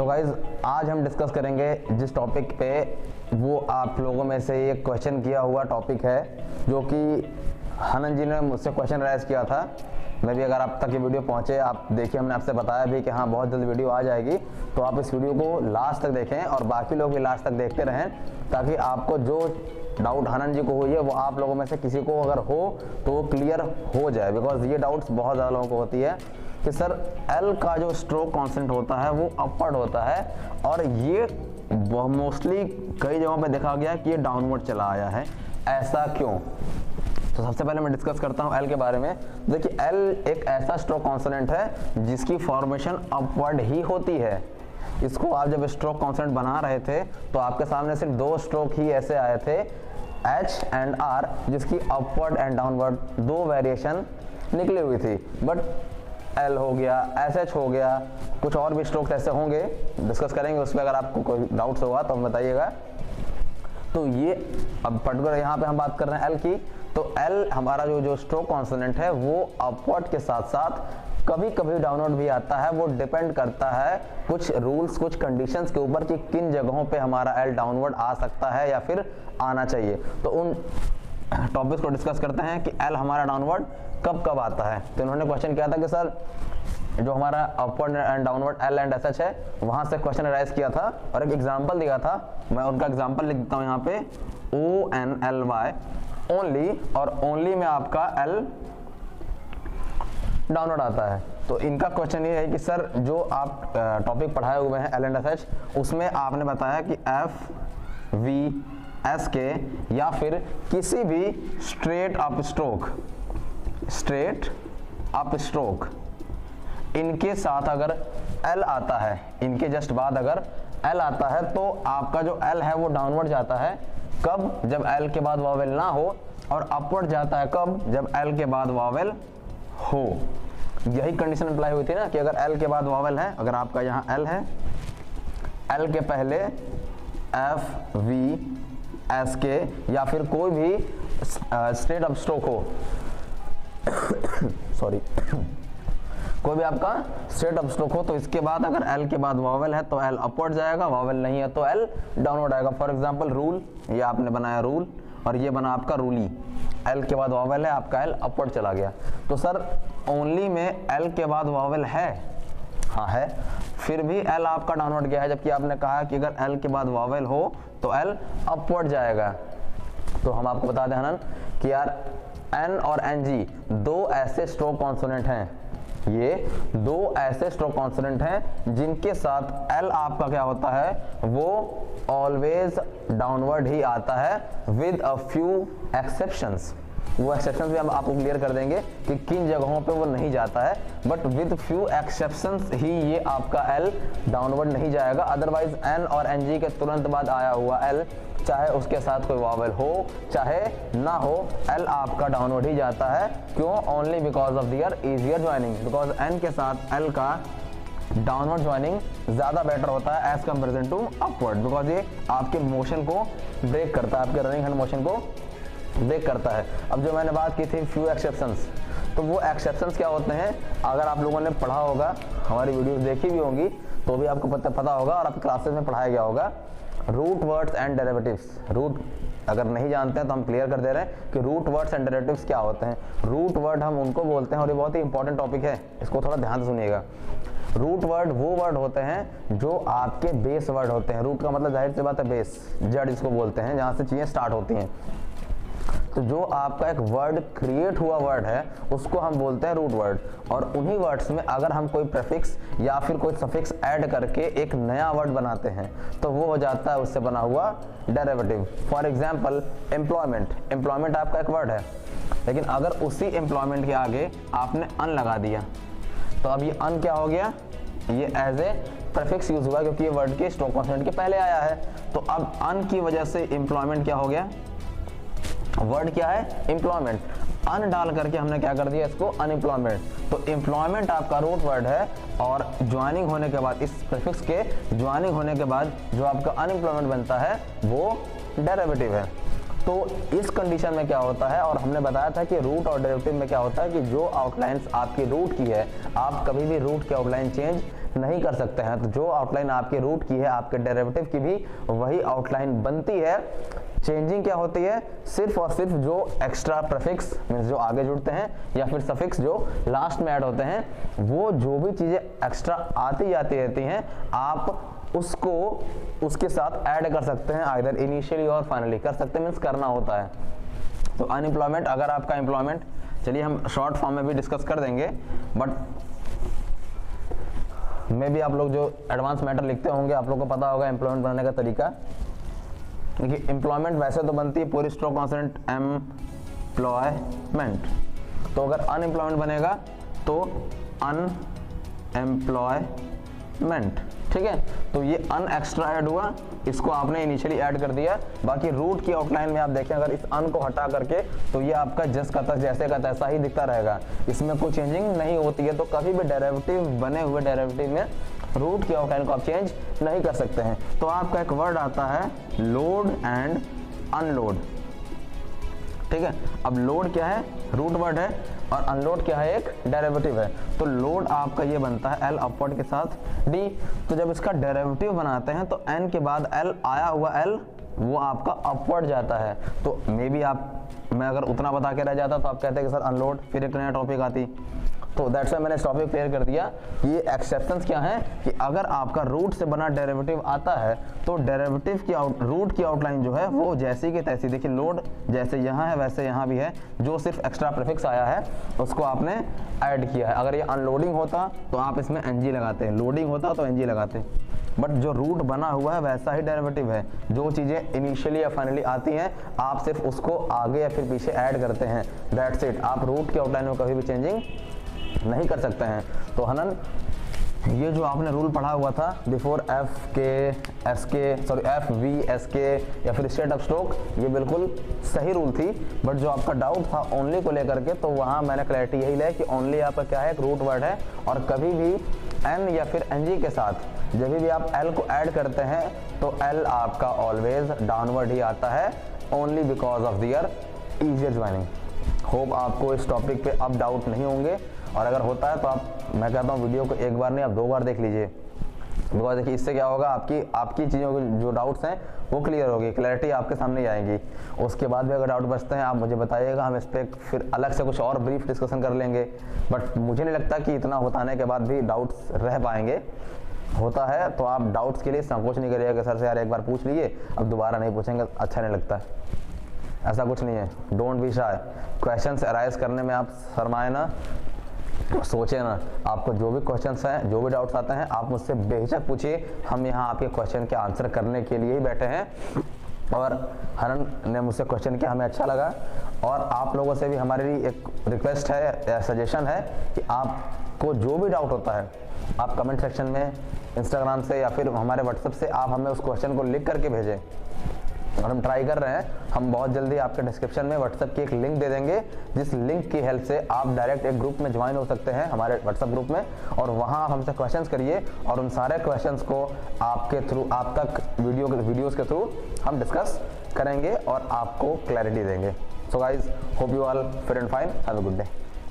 Guys आज हम discuss करेंगे जिस टॉपिक पे वो आप लोगों में से एक क्वेश्चन किया हुआ टॉपिक है, जो कि हनन जी ने मुझसे क्वेश्चन राइज किया था। मैं भी अगर आप तक ये वीडियो पहुंचे, आप देखिए, हमने आपसे बताया भी कि हाँ बहुत जल्द वीडियो आ जाएगी, तो आप इस वीडियो को लास्ट तक देखें और बाकी लोग भी लास्ट तक देखते रहें, ताकि आपको जो डाउट हनन जी को हुई है वो आप लोगों में से किसी को अगर हो तो वो क्लियर हो जाए। बिकॉज ये डाउट्स बहुत ज़्यादा लोगों को होती है कि सर एल का जो स्ट्रोक कांस्टेंट होता है वो अपवर्ड होता है, और ये मोस्टली कई जगहों पे देखा गया कि ये डाउनवर्ड चला आया है, ऐसा क्यों? तो सबसे पहले मैं डिस्कस करता हूँ एल के बारे में। देखिए एल एक ऐसा स्ट्रोक कांस्टेंट है जिसकी फॉर्मेशन अपवर्ड ही होती है। इसको आप जब स्ट्रोक कांस्टेंट बना रहे थे तो आपके सामने सिर्फ दो स्ट्रोक ही ऐसे आए थे, एच एंड आर, जिसकी अपवर्ड एंड डाउनवर्ड दो वेरिएशन निकली हुई थी। बट एल हो गया, एस एच हो गया, कुछ और भी स्ट्रोक्स ऐसे होंगे, डिस्कस करेंगे उस पर। अगर आपको कोई डाउट्स होगा तो बताइएगा। तो ये अब पर्टिकुलर यहाँ पे हम बात कर रहे हैं एल की। तो एल हमारा जो स्ट्रोक कॉन्सोनेंट है वो अपवर्ड के साथ साथ कभी कभी डाउनवर्ड भी आता है। वो डिपेंड करता है कुछ रूल्स, कुछ कंडीशंस के ऊपर कि किन जगहों पे हमारा एल डाउनवर्ड आ सकता है या फिर आना चाहिए। तो उन टॉपिक्स को डिस्कस करते हैं कि एल हमारा डाउनवर्ड कब कब आता है। तो इन्होंने क्वेश्चन किया था कि सर जो हमारा upward and downward L and S H है, वहां से क्वेश्चन राइज किया था और एक एग्जांपल दिया था। मैं उनका एग्जांपल लिख देता हूं यहाँ पे, O N L Y only, और ओनली में आपका एल डाउनवर्ड आता है। तो इनका क्वेश्चन ये है कि सर जो आप टॉपिक पढ़ाए हुए हैं एल एंड एस एच, उसमें आपने बताया कि एफ वी एस के या फिर किसी भी स्ट्रेट अप स्ट्रोक इनके साथ अगर एल आता है, इनके जस्ट बाद अगर एल आता है, तो आपका जो एल है वो डाउनवर्ड जाता है। कब? जब एल के बाद वावेल ना हो, और अपवर्ड जाता है कब? जब एल के बाद वावेल हो। यही कंडीशन अप्लाई हुई थी ना कि अगर एल के बाद वावेल है, अगर आपका यहाँ एल है, एल के पहले एफ वी एस के या फिर कोई भी स्ट्रेट अप स्ट्रोक हो सॉरी कोई भी आपका स्ट्रेट अप स्ट्रोक हो, तो इसके बाद अगर एल के बाद वावेल है तो एल अपवर्ड जाएगा, वावेल नहीं है तो एल डाउनवर्ड आएगा। फॉर एग्जांपल रूल, ये आपने बनाया रूल और ये बना आपका रूली, एल के बाद वावेल है, आपका एल अपवर्ड चला गया। तो सर ओनली में एल के बाद वावेल है, हाँ है, फिर भी एल आपका डाउनवर्ड गया है, जबकि आपने कहा कि अगर एल के बाद वावेल हो तो एल अपवर्ड जाएगा। तो हम आपको बता दें हनन कि यार एन और एन जी दो ऐसे स्ट्रोक कॉन्सोनेंट हैं, ये दो ऐसे स्ट्रोक कॉन्सोनेंट हैं जिनके साथ एल आपका क्या होता है, वो ऑलवेज डाउनवर्ड ही आता है विद अ फ्यू एक्सेप्शंस। वो एक्सेप्शंस भी हम आपको क्लियर कर देंगे कि किन जगहों पे वो नहीं जाता है, बट विद फ्यू एक्सेप्शंस ही ये आपका एल डाउनवर्ड नहीं जाएगा। अदरवाइज एन और एन जी के तुरंत बाद आया हुआ एल, चाहे उसके साथ कोई वावेल हो चाहे ना हो, एल आपका डाउनवर्ड ही जाता है। क्यों? Only because of their easier joining, because N के साथ एल का डाउनवर्ड ज्वाइनिंग ज्यादा बेटर होता है as comparison to upward, because ये आपके मोशन को ब्रेक करता है, आपके रनिंग हैंड मोशन को ब्रेक करता है। अब जो मैंने बात की थी फ्यू एक्सेप्शंस, तो वो एक्सेप्शंस क्या होते हैं? अगर आप लोगों ने पढ़ा होगा, हमारी वीडियोस देखी भी होंगी, तो भी आपको पता होगा और आपके क्लासेस में पढ़ाया गया होगा, root words and derivatives. Root अगर नहीं जानते हैं तो हम क्लियर कर दे रहे हैं कि रूट वर्ड्स एंड डेरिवेटिव्स क्या होते हैं। रूट वर्ड हम उनको बोलते हैं, और ये बहुत ही इंपॉर्टेंट टॉपिक है, इसको थोड़ा ध्यान से सुनिएगा। रूट वर्ड वो वर्ड होते हैं जो आपके बेस वर्ड होते हैं। रूट का मतलब जाहिर सी बात है बेस, जड़ इसको बोलते हैं, जहाँ से चीजें स्टार्ट होती हैं। तो जो आपका एक वर्ड क्रिएट हुआ वर्ड है उसको हम बोलते हैं रूट वर्ड, और उन्हीं वर्ड्स में अगर हम कोई प्रीफिक्स या फिर कोई सफिक्स ऐड करके एक नया वर्ड बनाते हैं तो वो हो जाता है उससे बना हुआ derivative. For example employment, employment आपका एक वर्ड है, लेकिन अगर उसी एम्प्लॉयमेंट के आगे आपने अन लगा दिया तो अब ये अन क्या हो गया, ये एज ए प्रीफिक्स यूज हुआ क्योंकि ये वर्ड के स्ट्रोक कॉन्सोनेंट के पहले आया है। तो अब अन की वजह से एम्प्लॉयमेंट क्या हो गया, वर्ड क्या है एम्प्लॉयमेंट, अन डाल करके हमने क्या कर दिया इसको अनएम्प्लॉयमेंट। तो एम्प्लॉयमेंट आपका रूट वर्ड है, और ज्वाइनिंग होने के बाद, इस प्रीफिक्स के ज्वाइनिंग होने के बाद जो आपका अनएम्प्लॉयमेंट बनता है वो डेरिवेटिव है। तो इस कंडीशन में क्या होता है, और हमने बताया था कि रूट और डेरिवेटिव में क्या होता है कि जो आउटलाइंस आपकी रूट की है, आप कभी भी रूट की आउटलाइन चेंज नहीं कर सकते हैं। तो जो आउटलाइन आपके रूट की है, आपके डेरिवेटिव की भी वही आउटलाइन बनती है। चेंजिंग क्या होती है? सिर्फ और सिर्फ जो एक्स्ट्रा प्रीफिक्स मींस जो आगे जुड़ते हैं या फिर सफिक्स जो लास्ट में ऐड होते हैं, वो जो भी चीजें एक्स्ट्रा आती जाती रहती हैं, आप उसको उसके साथ ऐड कर सकते हैं, आइदर इनिशियली और फाइनली कर सकते हैं, मींस करना होता है। तो अनएम्प्लॉयमेंट, अगर आपका एम्प्लॉयमेंट, चलिए हम शॉर्ट फॉर्म में भी डिस्कस कर देंगे, बट मे भी आप लोग जो एडवांस मैटर लिखते होंगे आप लोग को पता होगा एम्प्लॉयमेंट बनाने का तरीका। देखिए एम्प्लॉयमेंट वैसे तो बनती है पूरी स्ट्रोक कॉन्सोनेंट एम्प्लॉयमेंट, तो अगर अनएम्प्लॉयमेंट बनेगा तो अनएम्प्लॉयमेंट, ठीक है। तो ये अन एक्स्ट्रा ऐड हुआ, इसको आपने इनिशियली ऐड कर दिया। बाकी रूट की आउटलाइन में आप देखें, अगर इस अन को हटा करके तो ये आपका जस्ट का तस जैसे का तैसा ही दिखता रहेगा, इसमें कोई चेंजिंग नहीं होती है। तो कभी भी डेरिवेटिव बने हुए डेरिवेटिव में रूट की आउटलाइन को आप चेंज नहीं कर सकते हैं। तो आपका एक वर्ड आता है लोड एंड अनलोड, ठीक है। अब लोड क्या है? रूट वर्ड है, और अनलोड क्या है? एक डेरिवेटिव है। तो लोड आपका ये बनता है एल अपवर्ड के साथ डी। तो जब इसका डेरिवेटिव बनाते हैं तो एन के बाद एल आया हुआ एल वो आपका अपवर्ड जाता है। तो मे बी मैं अगर उतना बता के रह जाता तो आप कहते हैं कि सर अनलोड, फिर एक नया टॉपिक आती। तो दैट्स व्हाई मैंने इस टॉपिक क्लियर कर दिया कि ये एक्सेप्शंस क्या है, कि अगर आपका रूट से बना डेरिवेटिव आता है तो डेरिवेटिव की रूट की आउटलाइन जो है वो जैसी की तैसी, देखिए लोड जैसे यहाँ है वैसे यहाँ भी है, जो सिर्फ एक्स्ट्रा प्रीफिक्स आया है उसको आपने ऐड किया है। अगर ये अनलोडिंग होता तो आप इसमें एनजी लगाते हैं, लोडिंग होता तो एनजी लगाते, बट जो रूट बना हुआ है वैसा ही डेरिवेटिव है। जो चीज़ें इनिशियली या फाइनली आती हैं आप सिर्फ उसको आगे या फिर पीछे ऐड करते हैं, दैट्स इट। आप रूट की आउटलाइन में कभी भी चेंजिंग नहीं कर सकते हैं। तो हनन ये जो आपने रूल पढ़ा हुआ था बिफोर एफ वी एस के या फिर स्ट्रेट अप स्ट्रोक, ये बिल्कुल सही रूल थी। बट जो आपका डाउट था ओनली को लेकर के, तो वहाँ मैंने क्लैरिटी यही लाई कि ओनली आपका क्या है? एक रूट वर्ड है, और कभी भी एन या फिर एनजी के साथ जब भी आप एल को ऐड करते हैं तो एल आपका ऑलवेज डाउनवर्ड ही आता है, only because of their easier joining. Hope आपको इस टॉपिक पे अब डाउट नहीं होंगे, और अगर होता है तो मैं कहता हूँ वीडियो को एक बार नहीं आप 2 बार देख लीजिए। बिकॉज देखिए इससे क्या होगा, आपकी चीज़ों के जो डाउट्स हैं वो क्लियर होगी, क्लैरिटी आपके सामने ही आएगी। उसके बाद भी अगर डाउट बचते हैं आप मुझे बताइएगा, हम इस पर फिर अलग से कुछ और ब्रीफ डिस्कशन कर लेंगे। बट मुझे नहीं लगता कि इतना बताने के बाद भी डाउट्स रह पाएंगे। होता है तो आप डाउट्स के लिए संकोच नहीं करिएगा कि सर से यार एक बार पूछ लिए अब दोबारा नहीं पूछेंगे, अच्छा नहीं लगता है। ऐसा कुछ नहीं है, don't be shy. Questions arise करने में आप शर्माए ना, सोचे ना। आपको जो भी क्वेश्चंस हैं, जो भी डाउट्स आते हैं, आप मुझसे बेहिचक पूछिए। हम यहाँ आपके क्वेश्चन के आंसर करने के लिए ही बैठे हैं। और हनन ने मुझसे क्वेश्चन किया, हमें अच्छा लगा। और आप लोगों से भी हमारी एक रिक्वेस्ट है या सजेशन है कि आपको जो भी डाउट होता है आप कमेंट सेक्शन में, इंस्टाग्राम से या फिर हमारे व्हाट्सएप से आप हमें उस क्वेश्चन को लिख करके भेजें। और हम ट्राई कर रहे हैं, हम बहुत जल्दी आपके डिस्क्रिप्शन में व्हाट्सएप की एक लिंक दे देंगे, जिस लिंक की हेल्प से आप डायरेक्ट एक ग्रुप में ज्वाइन हो सकते हैं हमारे व्हाट्सएप ग्रुप में, और वहां आप हमसे क्वेश्चंस करिए और उन सारे क्वेश्चंस को आपके थ्रू आप तक वीडियोस के थ्रू हम डिस्कस करेंगे और आपको क्लैरिटी देंगे। So guys, hope you all fit and fine, have a good day.